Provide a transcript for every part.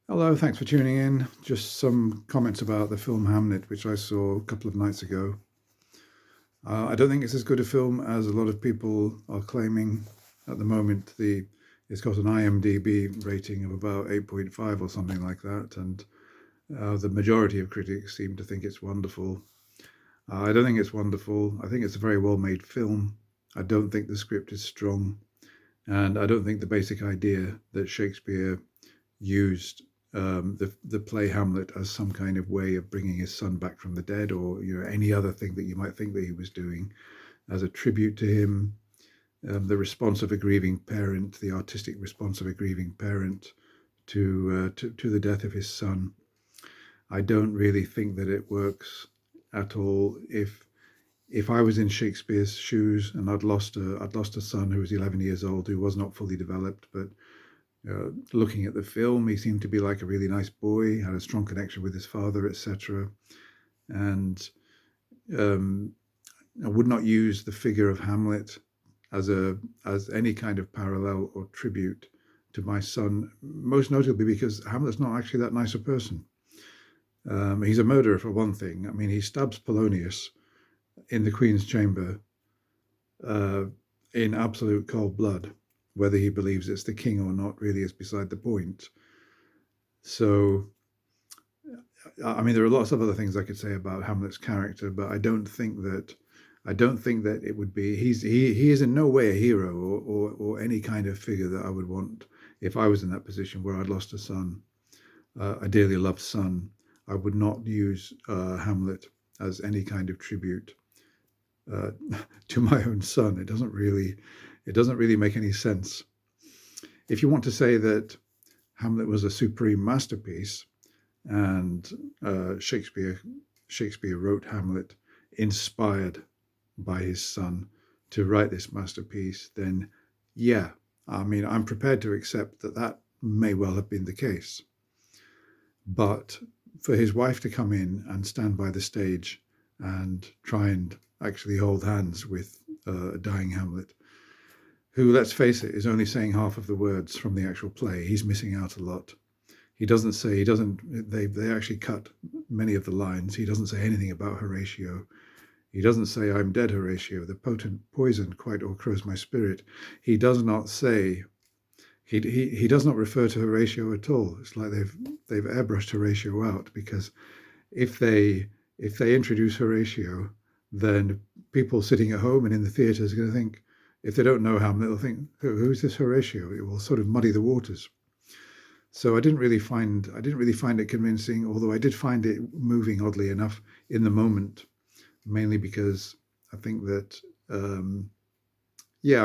Hello, thanks for tuning in. Just some comments about the film Hamnet, which I saw a couple of nights ago. I don't think it's as good a film as a lot of people are claiming at the moment. It's got an IMDb rating of about 8.5 or something like that, and the majority of critics seem to think it's wonderful. I don't think it's wonderful. I think it's a very well-made film. I don't think the script is strong, and I don't think the basic idea that Shakespeare used the play Hamlet as some kind of way of bringing his son back from the dead, or any other thing that you might think that he was doing as a tribute to him. The response of a grieving parent, the artistic response of a grieving parent to the death of his son. I don't really think that it works at all. If I was in Shakespeare's shoes and I'd lost a son who was 11 years old, who was not fully developed, but looking at the film, he seemed to be like a really nice boy, had a strong connection with his father, etc. And I would not use the figure of Hamlet as any kind of parallel or tribute to my son, most notably because Hamlet's not actually that nice a person. He's a murderer, for one thing. I mean, he stabs Polonius in the Queen's chamber in absolute cold blood. Whether he believes it's the king or not really is beside the point. So, I mean, there are lots of other things I could say about Hamlet's character, but I don't think that it would be. He is in no way a hero or any kind of figure that I would want if I was in that position where I'd lost a son, a dearly loved son. I would not use Hamlet as any kind of tribute to my own son. It doesn't really make any sense. If you want to say that Hamlet was a supreme masterpiece and Shakespeare wrote Hamlet inspired by his son to write this masterpiece, then yeah, I mean, I'm prepared to accept that may well have been the case. But for his wife to come in and stand by the stage and try and actually hold hands with a dying Hamlet, who, let's face it, is only saying half of the words from the actual play. He's missing out a lot. They actually cut many of the lines. He doesn't say anything about Horatio. He doesn't say, "I'm dead, Horatio, the potent poison quite o'ercrows my spirit." He does not say, he does not refer to Horatio at all. It's like they've airbrushed Horatio out, because if they introduce Horatio, then people sitting at home and in the theatre are going to think, if they don't know Hamlet, they'll think, who's this Horatio? It will sort of muddy the waters. So I didn't really find it convincing, although I did find it moving, oddly enough, in the moment, mainly because I think that, I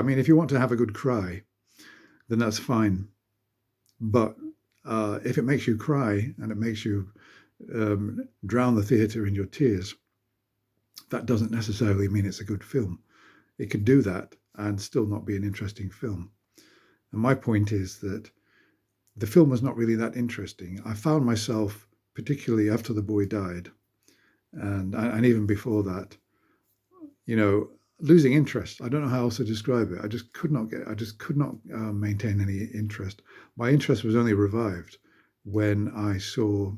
mean, if you want to have a good cry, then that's fine. But if it makes you cry and it makes you drown the theatre in your tears, that doesn't necessarily mean it's a good film. It could do that and still not be an interesting film. And my point is that the film was not really that interesting. I found myself, particularly after the boy died, and even before that, losing interest. I don't know how else to describe it. I just could not maintain any interest. My interest was only revived when I saw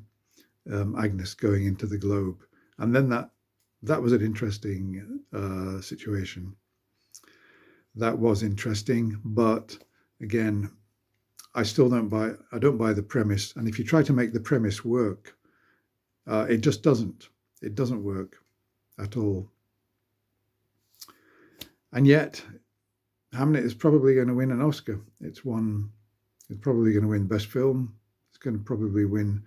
Agnes going into the globe, and then that was an interesting situation. That was interesting, but again, I don't buy the premise. And if you try to make the premise work, it just doesn't. It doesn't work at all. And yet, Hamnet is probably going to win an Oscar. It's probably going to win Best Film. It's going to probably win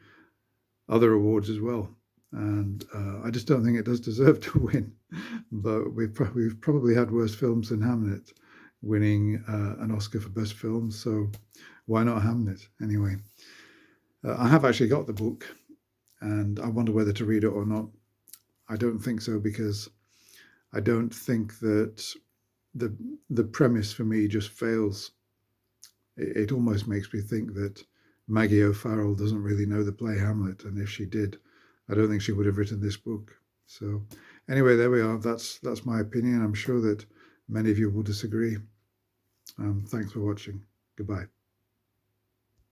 other awards as well. And I just don't think it does deserve to win. But we've probably had worse films than Hamnet winning an Oscar for Best Film. So why not Hamnet? Anyway, I have actually got the book, and I wonder whether to read it or not. I don't think so, because I don't think that the premise for me just fails. It almost makes me think that Maggie O'Farrell doesn't really know the play Hamlet, and if she did, I don't think she would have written this book. So anyway, there we are. That's my opinion. I'm sure that many of you will disagree. Thanks for watching. Goodbye.